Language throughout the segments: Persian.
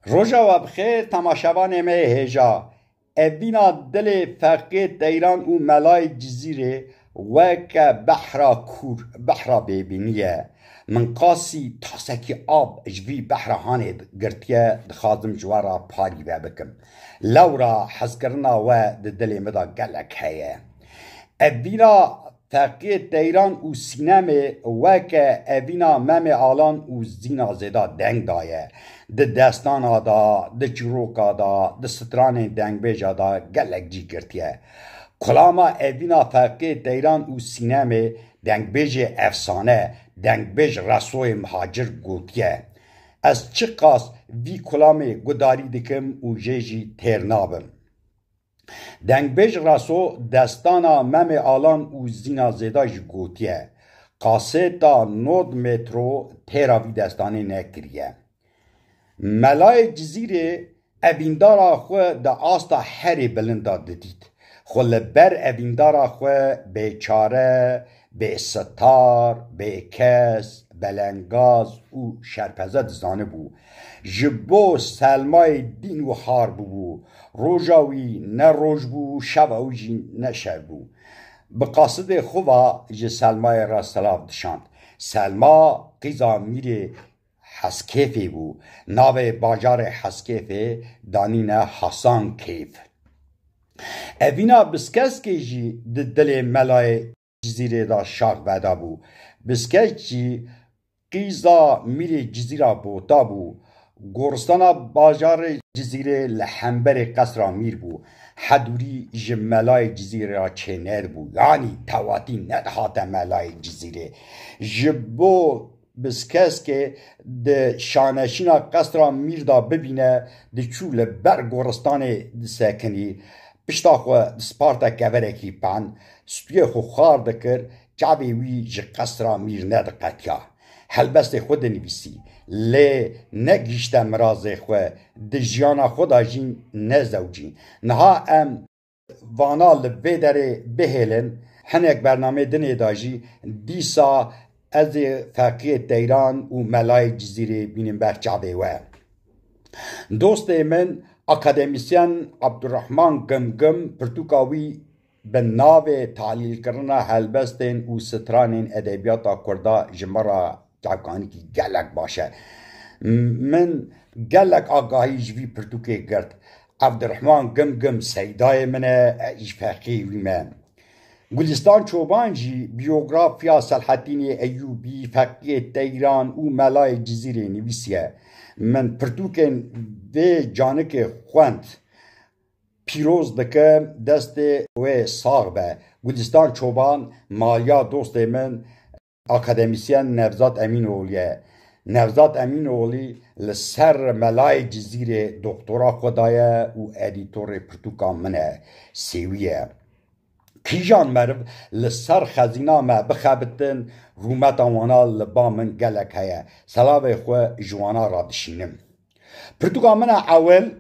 روژا و بخیر تماشاوان ما هجا اوینا دل فقید ایران و ملای جزیره وک بحرا کور بحرا ببینیه من قاسی تاسکی آب جوی بحرا هانه گرتیه دخازم جوارا پاری بکم لورا حسکرنا و دل مدا گلک هیه اوینا فقید ایران و سینما وک اوینا مم آلان و زینا زیدا دنگ دایه ده دستان دا ده چروکا دا ده ستران دنگ بیجا دا گلک جی کرتیه کلاما اوینا فقید ایران و سینما دنگ بیج افسانه دنگ بیج رسوی مهاجر گوتیه از چه قاس وی کلامی گداری دکم و جیجی ترنابم دنگبیج راسو دستانا مم آلان و زینا زیداش گوتیه قاسه تا نود مترو تیراوی دستانی نکریه ملای جزیره اویندارا خو دا آستا هری بلندا ددید خو لبر اویندارا خو بیچاره به ستار به کس بلنگاز و شرپزه دزانه بو جبو سلمای دین و حارب بو روژاوی نه روژ بو شواوی جی نه شب بو بقاصد خوبا جه سلمای را سلاف دشاند سلما قیزا میره حسکیفی بو ناو باجار حسکیفی دانین حسان کیف اوینا بسکس که جی دل ملای جزیره دا شاق بدا بو بسکس جی قیزا میره جزیره بوتا بو گورستانا باجار جزیره لحنبر قصر میر بو حدوری جملای جزیره را چنر بو یعنی تواتی ندهات ملای جزیره جبو بسکس که ده شانشینا قصر میر دا ببینه ده چول بر گورستان سکنی پشتا خو سپارتا کورکی پان سپیه خو خار دکر جاوی وی جه قصر میر ند قطیا هلبست خود نویسی لی نگیشته مرازه خواه ده جیانا خدا جین نزوجین نها ام وانا لبه داره بهلن هنک برنامه دنه داجی دیسا از فقیه دیران و ملای جزیره بینیم برچاوه و دوست من اکادمیسیان عبدالرحمن گمگم پرتوکاوی به ناو تعلیل کرنا هلبستین و سترانین ادبیاتا کردا جمرا تاکانی کی گلک باشه من گلک آگاهی جوی پرتوکه گرد عبدالرحمن گم سیدای منه ایش فقی وی من گلستان چوبانجی بیوگرافیا صلحالدین ایوبی فقی تیران و ملای جزیره نویسیه من پرتوکن و جانک خوند پیروز دکه دست و ساغ به گلستان چوبان مالیا دوست من اکادمیسیان نوزاد امین اولیه نوزاد امین اولی لسر ملای جزیره دکترا خدایه و ادیتور پرتوکا منه سیویه کیجان مرو لسر خزینا ما بخابتن رومت آوانا لبا من گلک هیا سلاوه خو جوانا را دشینم پرتوکا منه اول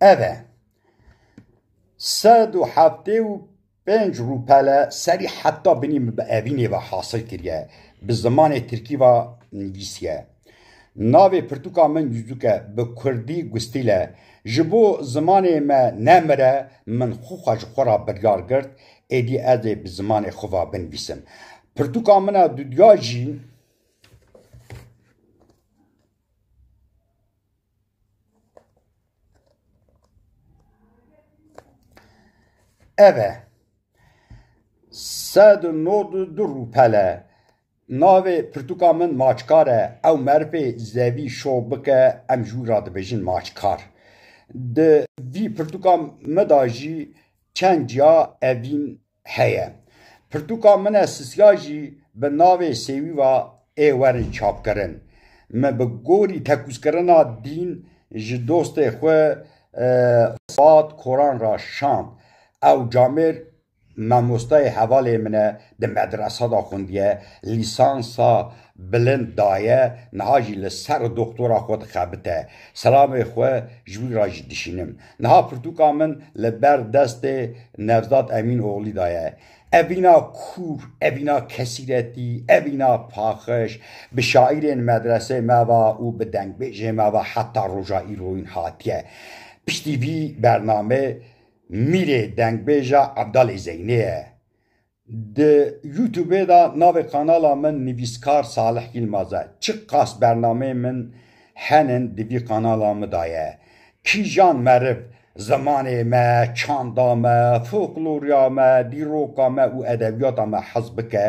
اوه 175 روپله سری حتی بینیم به اوینه و حاصل کریه به زمان ترکی و نویسیه ناوی پرتوکا من جزوکه به کردی گستیله جبو زمان ما نمره من خوخا جخورا بریار گرد ایدی اده به زمان خواه بنویسم پرتوکا من دودیا جی اوه 192 روپله ناوی پرتوکا من ماچکاره او مرفه زوی شوبکه ام جورا دبیجن ماچکار ده وی پرتوکا مداجی چند جا اوین هیه پرتوکا من سسیاجی به ناوی سیوی و ایورن چاپ کرن من به گوری تکوز کرنا دین جی دوست خو سات کوران را شاند او جامر مامۆستای هەواڵێ منە di medresada xundiye lîsansa bilind daye niha jî li ser doktora xwe dixebite selamê xwe ji wî re jî dişînim niha pirtûka min li ber destê Nevzat Emînoğlî da ye evîna kûr evîna kesîretî evîna paxış bi şaîrên medresê me ve û bi dengbêjê me ve heta roja îroyîn hatiye piştî vî bername Mîrê dengbêja Ebdalê Zeynê ye di YouTubeê da navê kanala min nivîskar Salih Yilmaz e çi qas bernameyê min henin di vî kanala me da ye kîjan meriv zamanê me çanda me folklorya me dîroka me û edebiyata me hez bike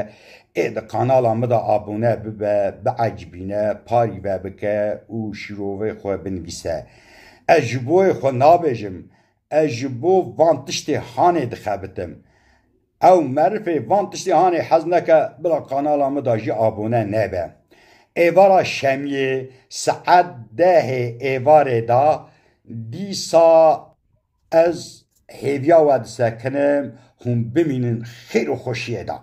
ê di kanala me da abone bibe biecibîne parî ve bike û şîrovê xwe binivîse ez ji bo xwe nabêjim ez ji bo van tiştê hanê dixebitim ew merifê van tiştê hanê hez neke bila kanala me da jî abone nebe êvara şemiyê saet 10 êvarê da dîsa ez hêviya we disekinim hûn bimînin xêr û xweşiyê da